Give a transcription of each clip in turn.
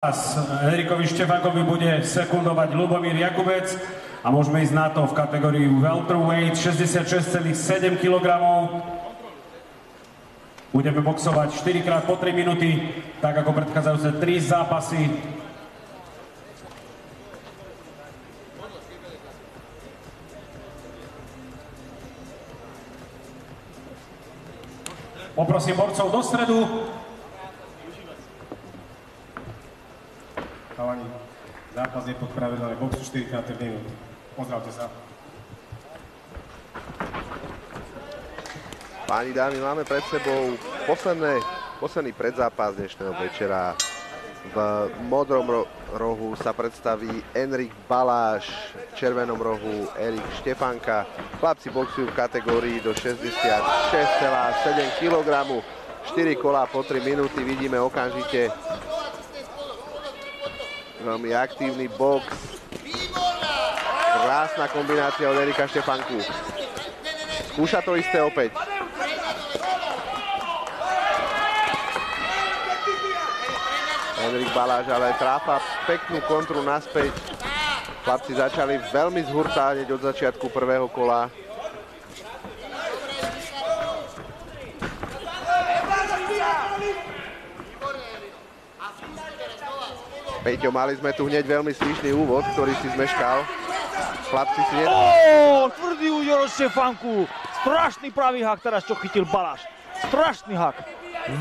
Henrikovi Štefankovi bude sekundovať Ľubomír Jakubec a môžeme ísť na to v kategórii welterweight 66,7 kg. Budeme boxovať 4 krát po 3 minúty, tak ako predchádzajúce 3 zápasy. Poprosím borcov do stredu. Chalani, zápas je pod pravidlami boxu 4 krát 3 minúty. Pozdravte sa. Páni, dámy, máme pred sebou posledný predzápas dnešného večera. V modrom rohu sa predstaví Enrik Baláš, v červenom rohu Erik Štefanka. Chlapci boxujú v kategórii do 66,7 kg. 4 kolá po 3 minúty, vidíme okamžite veľmi aktívny box. Krásna kombinácia od Erika Štefanku. Skúša to isté opäť. Enrik Baláš ale tráfa peknú kontru naspäť. Chlapci začali veľmi z hurta hneď od začiatku prvého kola. Peťo, mali sme tu hneď veľmi svišný úvod, ktorý si zmeškal. Chlapci si tvrdý úder od Štefanku. Strašný pravý hak teraz, čo chytil Baláš. Strašný hak.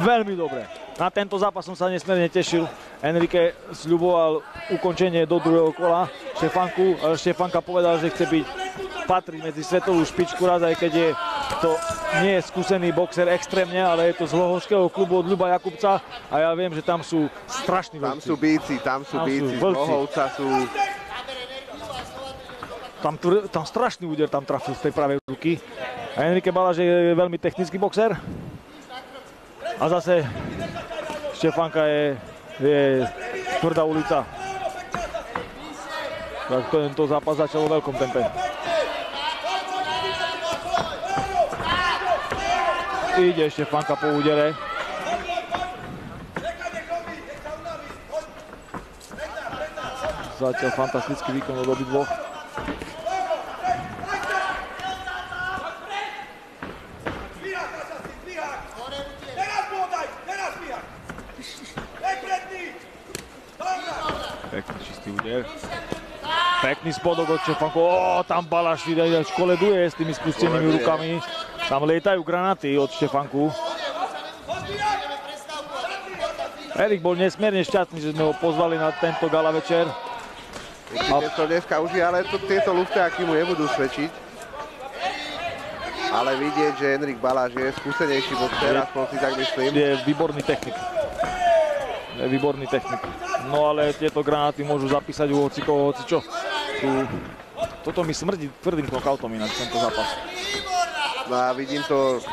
Veľmi dobre. Na tento zápas som sa nesmierne tešil. Enrique sľuboval ukončenie do druhého kola Štefanku, ale Štefanka povedal, že chce patriť medzi svetovú špičku raz, aj keď to nie je skúsený boxer extrémne, ale je to z Hlohovského klubu od Ľuba Jakubca a ja viem, že tam sú strašní vlci. Tam sú bíci, z Hlohovca sú... Tam strašný úder tam trafil z tej pravej ruky. A Enrique Baláš je veľmi technický boxer. A zase Štefanka je tvrdá ulica. Tak tento zápas začal vo veľkom tempe. Ide Štefanka po údere. Zatiaľ fantastický výkon od obidvoch. Pekný čistý úder. Pekný spodok od Štefanku. Tam Baláš koleduje s tými spustenými rukami. Tam lietajú granáty od Štefanku. Erik bol nesmierne šťastný, že sme ho pozvali na tento gala večer. Vidíte to dneska už, ale tieto lufťáky mu nebudú svedčiť. Ale vidieť, že Enrik Baláš je skúsenejší boxer, aspoň si tak myslím. Je výborný technik. No ale tieto granáty môžu zapísať u hocikoho, hocičo. Toto mi smrdí tvrdým knockoutom inak tento zápas. No a vidím to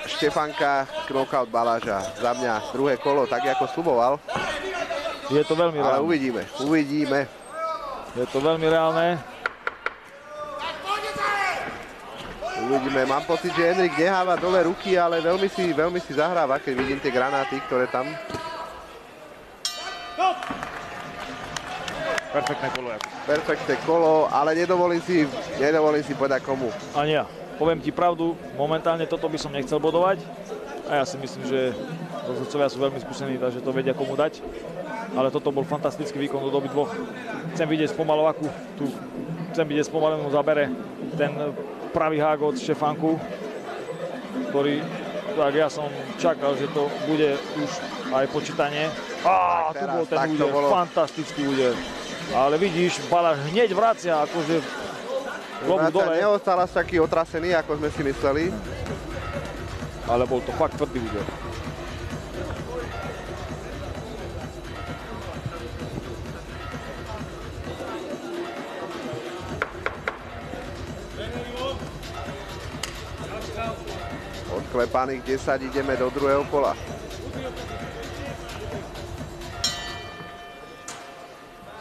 Štefanka, knockout Baláža. Za mňa druhé kolo, tak ako sľuboval. Je to veľmi reálne. Ale uvidíme. Je to veľmi reálne. Uvidíme, mám pocit, že Enrik neháva dole ruky, ale veľmi si zahráva, keď vidím tie granáty, ktoré tam... Perfektné kolo, ale nedovolím si povedať komu. Ani ja. Poviem ti pravdu, momentálne toto by som nechcel bodovať. A ja si myslím, že rozhodcovia sú veľmi skúsení, takže to vedia komu dať. Ale toto bol fantastický výkon od obidvoch. Chcem vidieť spomalovaku, chcem vidieť spomalenú zabere ten pravý hák od Štefanku, ktorý, tak ja som čakal, že to bude už aj počítanie. Tu bol ten úder, fantastický úder. Ale vidíš, Baláš hneď vracia, akože klobu dole. Neostal až taký otrasený, ako sme si mysleli. Ale bol to fakt tvrdý úder. Odklepaných 10, ideme do druhého kola.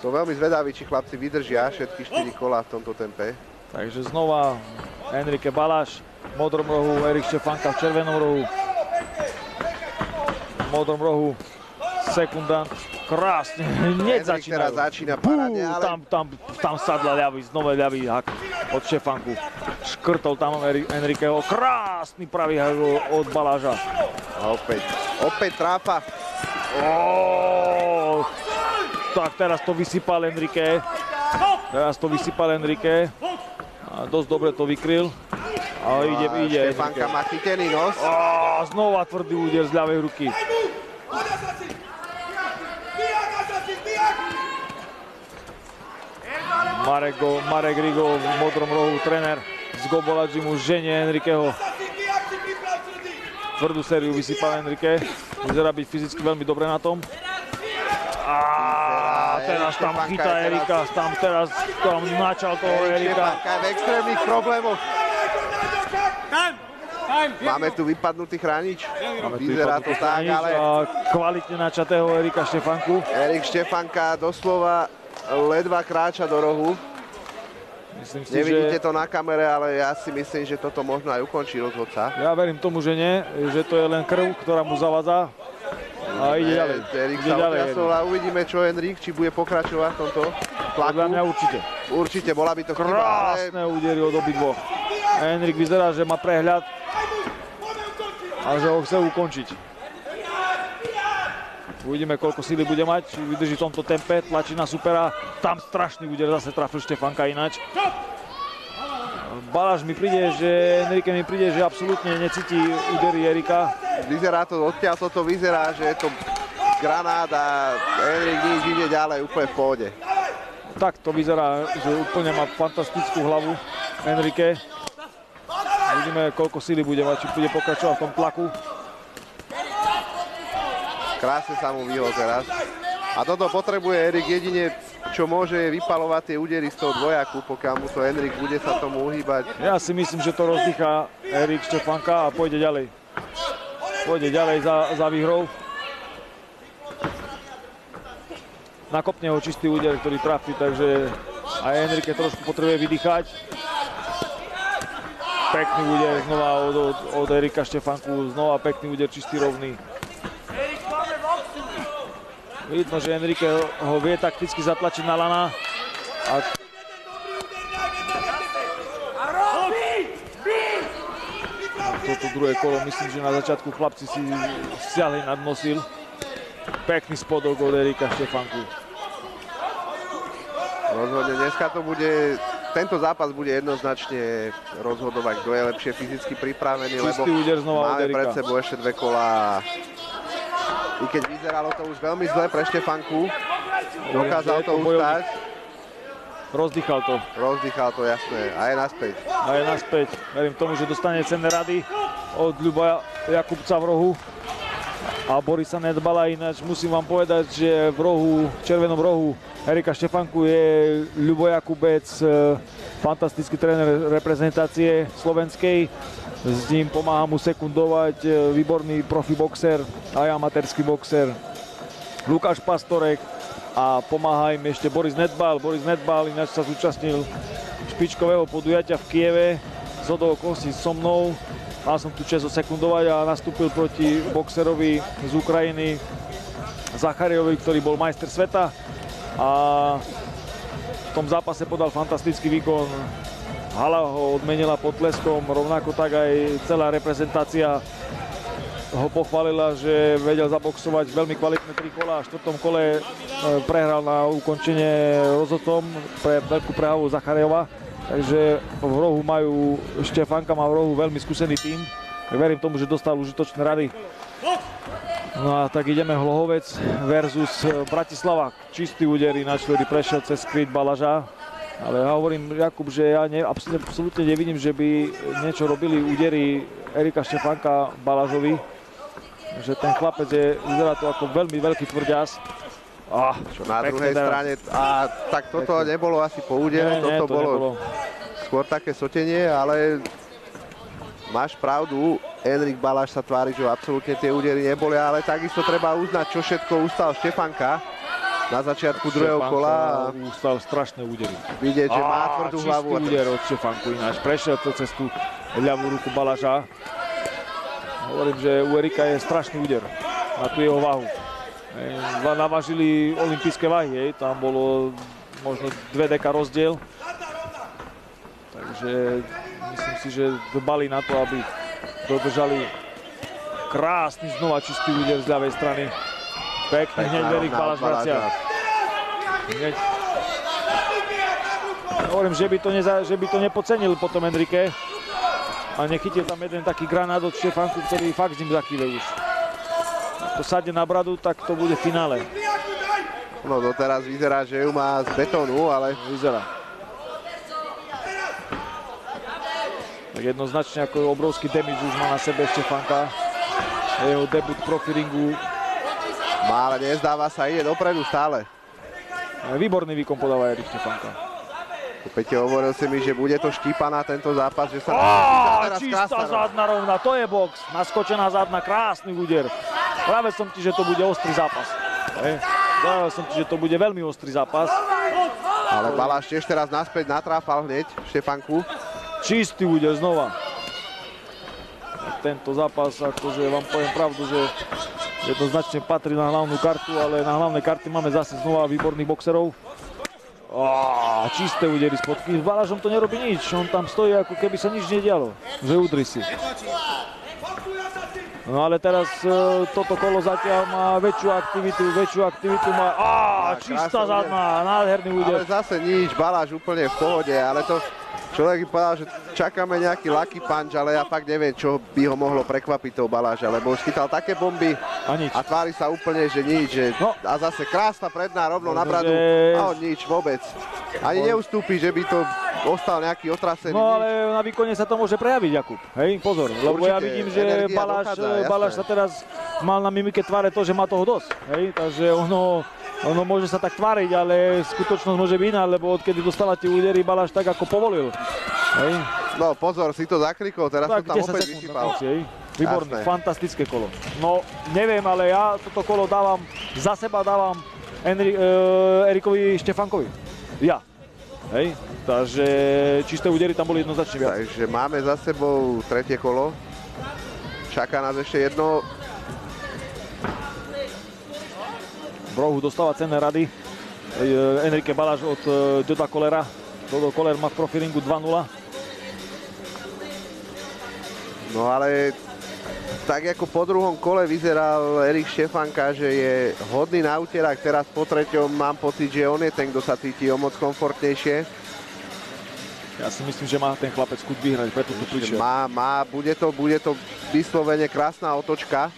Som veľmi zvedavý, či chlapci vydržia všetky 4 kola v tomto tempe. Takže znova Enrique Baláš v modrom rohu, Erik Štefanka v červenom rohu. V modrom rohu Sekundant, krásne, hneď Henrik teraz začína parádne, ale... Tam sadla ľavý, znova ľavý hak od Štefanku. Škrtol tam Enriqueho, krásny pravý hak od Baláža. A opäť tráfa. Tak teraz to vysypal Enrique. A dosť dobre to vykryl. A ide Štefanka má chytený nos. Znova tvrdý úder z ľavej ruky. Marek Rigol v modrom rohu, tréner z Gobola Gymu ženie Enriqueho. Tvrdú sériu vysypal Enrique. Vyzerá byť fyzicky veľmi dobre na tom. Teraz tam chytá Erika, teraz načal toho Erika. Štefanka je v extrémnych problémoch. Máme tu vypadnutý chránič. Vyzerá to tak, ale... Kvalitne načatého Erika Štefanku. Erik Štefanka doslova ledva kráča do rohu. Nevidíte to na kamere, ale ja si myslím, že toto možno aj ukončí rozhodca. Ja verím tomu, že nie, že to je len krv, ktorá mu zavadza. A ide ďalej. Erik sa otriasol a uvidíme, čo Henrik, či bude pokračovať v tomto tlaku. Podľa mňa určite. Určite, bola by to chyba, ale... Krásne údery od obidvoch. Henrik vyzerá, že má prehľad a že ho chce ukončiť. Uvidíme, koľko síly bude mať, či vydrží v tomto tempe, tlačí na supera. Tam strašný úder zase trafil Štefanka ináč. Baláž Enrique mi príde, že absolútne necíti údery Erika. Vyzerá to, odtiaľ toto vyzerá, že je to granát a Henrik nič ide ďalej, úplne v pohode. Tak to vyzerá, že úplne má fantastickú hlavu Enrique. Uvidíme, koľko síly bude mať, či bude pokračovať v tom tlaku. Krásne sa mu vyhol teraz. A toto potrebuje Erik, jedine čo môže je vypalovať tie údery z toho dvojaku, pokiaľ mu to Henrik bude sa tomu uhýbať. Ja si myslím, že to rozdýchá Erik Štefanka a pôjde ďalej. Pôjde ďalej za výhrou. Nakopne ho čistý úder, ktorý trafí, takže aj Enrique trošku potrebuje vydýchať. Pekný úder znova od Erika Štefanku, znova pekný úder, čistý, rovný. Vidno, že Enrique ho vie takticky zatlačiť na lana. A toto druhé kolo, myslím, že na začiatku chlapci si stiahli nadnosil. Pekný spodok od Erika Štefanku. Rozhodne dneska to bude, tento zápas bude jednoznačne rozhodovať, kto je lepšie fyzicky pripravený, čistý úder znova máme od Erika. pred sebou ešte dve kolá. I keď vyzeralo to už veľmi zle pre Štefanku, dokázal to ustať. Rozdýchal to, jasné. A je naspäť. Verím tomu, že dostane cenné rady od Ľuba Jakubca v rohu a Borisa Nedbala. Ináč musím vám povedať, že v červenom rohu Erika Štefanku je Ľubo Jakubec, fantastický tréner reprezentácie slovenskej. S ním pomáha mu sekundovať výborný profi boxer, aj amatérsky boxer Lukáš Pastorek a pomáha im ešte Boris Nedbal. Boris Nedbal ináč sa zúčastnil špičkového podujatia v Kieve zhodou okolností so mnou. Mal som tu čest sekundovať a nastúpil proti boxerovi z Ukrajiny Zachariovi, ktorý bol majster sveta a v tom zápase podal fantastický výkon. Hala ho odmenila potleskom, rovnako tak aj celá reprezentácia ho pochválila, že vedel zaboxovať veľmi kvalitné 3 kola a v 4. kole prehral na ukončenie rozhodcom pre veľkú prehavu Zachariova. Takže v rohu Štefanka má v rohu veľmi skúsený tým. Verím tomu, že dostal užitočné rady. No a tak ideme Hlohovec versus Bratislava. Čistý úder ináč, ktorý prešiel cez skryt Balaža. Ale ja hovorím, Jakub, že ja absolútne nevidím, že by niečo robili údery Erika Štefanka Balažovi. Že ten chlapec vyzerá to ako veľmi veľký tvrďas. Čo na druhej strane, tak toto nebolo asi po údere, toto bolo skôr také sotenie, ale máš pravdu, Henrik Baláž sa tvári, že absolútne tie údery neboli, ale takisto treba uznať, čo všetko ustal Štefanka na začiatku druhého kola. Ustal strašné údery. Vidieť, že má tvrdú hlavu. Čistý úder od Štefanku ináč. Prešiel to cez tú ľavú ruku Baláža. Hovorím, že u Erika je strašný úder na tú jeho váhu. Navážili olympijské váhy, hej. Tam bolo možno 2 deka rozdiel. Takže myslím si, že dbali na to, aby dodržali krásny znova čistý úder z ľavej strany. Pekne hneď Erik Baláš vracia. Hneď. Hovorím, že by to nepodcenil potom Enrique. A nechytil tam jeden taký granát od Štefanku, ktorý fakt s ním zakýve už. Ak to sadne na bradu, tak to bude finále. No doteraz vyzerá, že ju má z betónu, ale... Vyzerá. Tak jednoznačne ako obrovský damage už má na sebe Štefanka. Jeho debut profi ringu. Má, ale nezdáva sa, ide dopredu stále. Výborný výkon podáva Erik Štefanka. Peťo, hovoril si mi, že bude to štípa na tento zápas, že sa... Čistá zadná rovna, to je box. Naskočená zadná, krásny úder. Práve som ti, že to bude ostrý zápas. Práve som ti, že to bude veľmi ostrý zápas. Ale Baláš tiež teraz naspäť natráfal hneď Štefanku. Čistý úder znova. Tento zápas, akože vám poviem pravdu, že jednoznačne patrí na hlavnú kartu, ale na hlavnej karty máme zase znova výborných boxerov. Čisté údery spodky. S Balážom to nerobí nič. On tam stojí, ako keby sa nič nedialo. Že udri si. No ale teraz toto kolo zatiaľ má väčšiu aktivitu má... Čistá zadná, nádherný úder. Ale zase nič, Baláž úplne v pohode, ale to... Človek by povedal, že čakáme nejaký lucky punch, ale ja fakt neviem, čo by ho mohlo prekvapiť toho Baláža, lebo už chytal také bomby a tvári sa úplne, že nič. A zase krásna predná rovno na bradu a on nič vôbec. Ani neustúpi, že by to ostal nejaký otrasený. No ale na výkone sa to môže prejaviť, Jakub. Hej, pozor, lebo ja vidím, že Baláž sa teraz mal na mimike tváre to, že má toho dosť. Hej, takže ono môže sa tak tváriť, ale skutočnosť môže byť iná, lebo odkedy dostala tie údery, Baláš tak ako povolil. Hej. No pozor, si to zakrikol, teraz to tam opäť vysypal. Výborné, fantastické kolo. No neviem, ale ja toto kolo dávam, za seba dávam Erikovi Štefankovi. Ja. Hej, takže čisté údery tam boli jednoznačne viac. Takže máme za sebou tretie kolo. Čaká nás ešte jedno. V rohu dostáva cenné rady Enrique Baláš od Doda Kollera. Dodo Koller má v profi ringu 2-0. No ale tak ako po druhom kole vyzeral Erik Štefanka, že je hodný na úterák. Teraz po treťom mám pocit, že on je ten, kto sa cíti o moc komfortnejšie. Ja si myslím, že má ten chlapec chuť vyhrať, preto tu prišiel. Bude to vyslovene krásna otočka.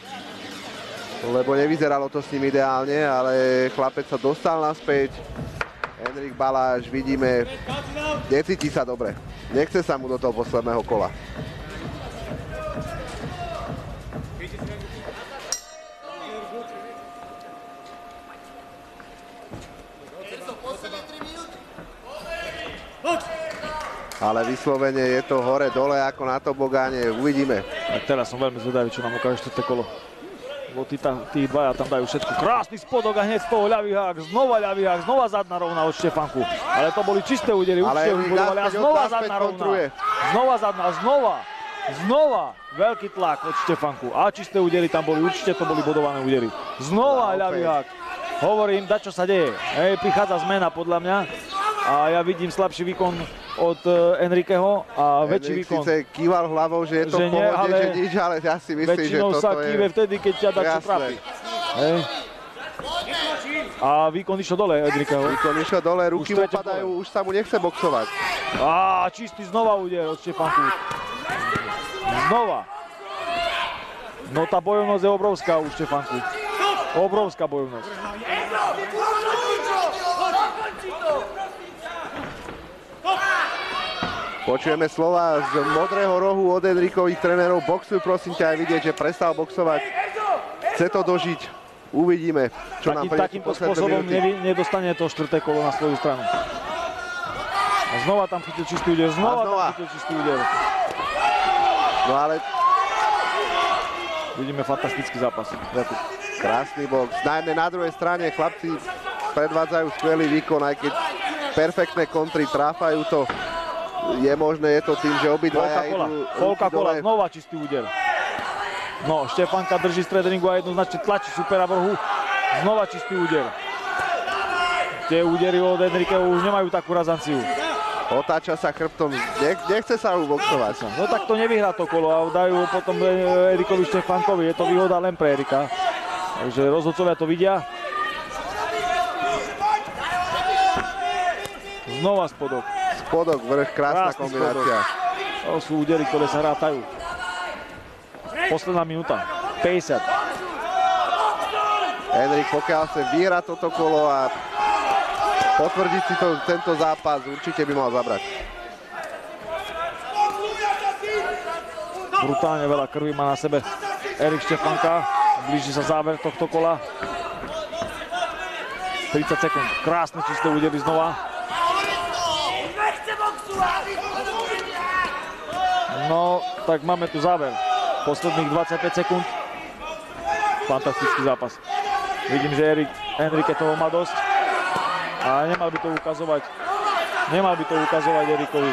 Lebo nevyzeralo to s ním ideálne, ale chlapec sa dostal naspäť. Enrik Baláš, vidíme, necíti sa dobre. Nechce sa mu do toho posledného kola. Ale vyslovene je to hore-dole ako na tobogáne, uvidíme. A teraz som veľmi zvedavý, čo nám ukáže toto kolo. Tí dvaja tam dajú všetko. Krásny spodok a hneď z toho ľavý hák, znova zadná rovna od Štefanku. Ale to boli čisté údery, určite vybudovali a znova zadná rovna. Znova zadná, znova veľký tlak od Štefanku. A čisté údery tam boli, určite to boli bodované údery. Znova ľavý hák. Hovorím, čo sa deje. Prichádza zmena podľa mňa. A ja vidím slabší výkon od Enriqueho a väčší výkon. Sice kýval hlavou, že je to v pohode, že nič, ale ja si myslím, že toto je... Väčšinou sa kýve vtedy, keď ťa dačo trápi. A výkon išiel dole Enriqueho. Výkon išiel dole, ruky mu padajú, už sa mu nechce boxovať. Čistý znova úder od Štefanku. Znova. No tá bojovnosť je obrovská u Štefanku. Obrovská bojovnosť. Počujeme slova z modrého rohu od Enrikových trénerov. Boxuj, prosím ťa, aj vidieť, že prestal boxovať. Chce to dožiť. Uvidíme, čo nám príde takýmto spôsobom nedostane to štvrté kolo na svoju stranu. A znova tam chytil čistý úder. Znova tam chytil čistý úder. No ale... Vidíme fantastický zápas. Krásny box. Najmä na druhej strane chlapci predvádzajú skvelý výkon, aj keď perfektné kontry tráfajú to. Je možné, je to tým, že obidvaja idú polka kola, znova čistý úder. No, Štefanka drží stred ringu a jednoznačne tlačí supera v rohu. Znova čistý úder. Tie údery od Enriqueho už nemajú takú razanciu. Otáča sa chrbtom, nechce sa uboxovať. No tak to nevyhrá to kolo a dajú potom Erikovi Štefankovi. Je to výhoda len pre Erika. Takže rozhodcovia to vidia. Znova spodok. Spodok, vrch, krásna Krásny kombinácia. To sú údery, ktoré sa rátajú. Posledná minúta. 50. Enrik, pokiaľ chce vyhrať toto kolo a potvrdiť si tento zápas, určite by mal zabrať. Brutálne veľa krvi má na sebe Erik Štefanka. Blíži sa záver tohto kola. 30 sekúnd. Krásne čisté údery znova. No, tak máme tu záver. Posledných 25 sekúnd. Fantastický zápas. Vidím, že Enrique toho má dosť. A nemal by to ukazovať. Nemal by to ukazovať Erikovi.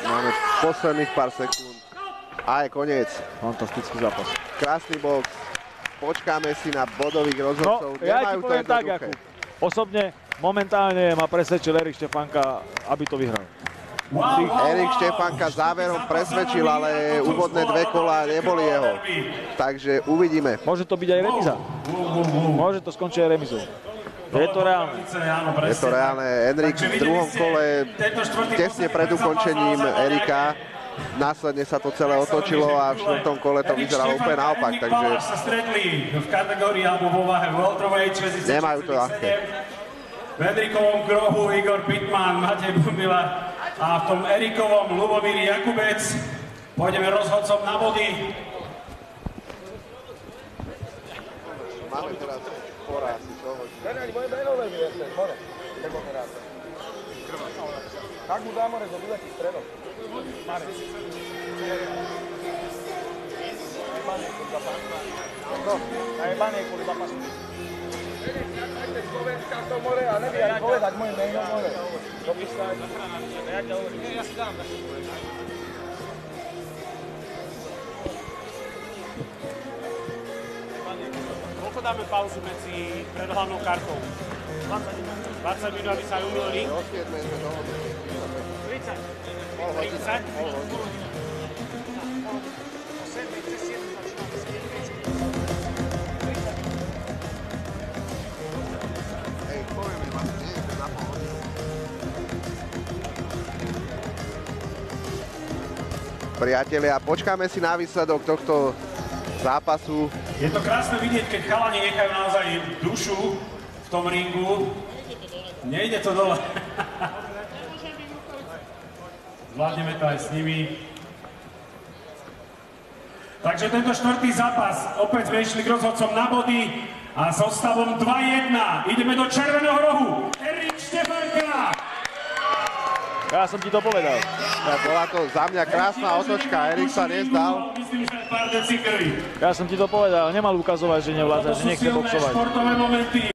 Máme posledných pár sekúnd. A je koniec. Fantastický zápas. Krásny box. Počkáme si na bodových rozhodcov. No, ja ti Nemajú to poviem tak, jednoduché. Jakub. Osobne, momentálne ma presvedčil Erik Štefanka, aby to vyhral. Erik Štefanka záverom presvedčil, ale úvodné dve kola neboli jeho. Takže uvidíme. Môže to byť aj remíza. Môže to skončiť aj remizou. Je to reálne. Je to reálne. Enrik v druhom kole tesne pred ukončením Erika. Následne sa to celé otočilo a v štvrtom kole to vyzeralo úplne naopak. Takže v kategórii alebo vo váhe welterweight 67,7. nemajú to ľahké. V Enrikovom krohu Igor Pittman, Matej Bumila a v tom Erikovom Ľubomír Jakubec. Pôjdeme rozhodcom na body. Máme teraz poraz. Как му дамо резолюдак и стредом? Najebanie kvôli zápasu. Slovenska to more, a nevie ani povedať moje meno more. Dopísať. Ja ťa hovorím. Ja si dám. Koľko dáme pauzu medzi predhlavnou kartou? 20 minút, aby sa umýl ring. 30. 30. Priatelia, počkáme si na výsledok tohto zápasu. Je to krásne vidieť, keď chalani nechajú naozaj dušu v tom ringu. Nejde to dole. Zvládneme to aj s nimi. Takže tento štvrtý zápas, opäť sme išli k rozhodcom na body a so stavom 2-1 ideme do červeného rohu. Erik Štefanka! Ja som ti to povedal. Bola to za mňa krásna otočka, Erik sa nezdal. Myslím, že pár deci krvi. Ja som ti to povedal, nemal ukazovať, že nevládza, že nechce boxovať. Športové momenty.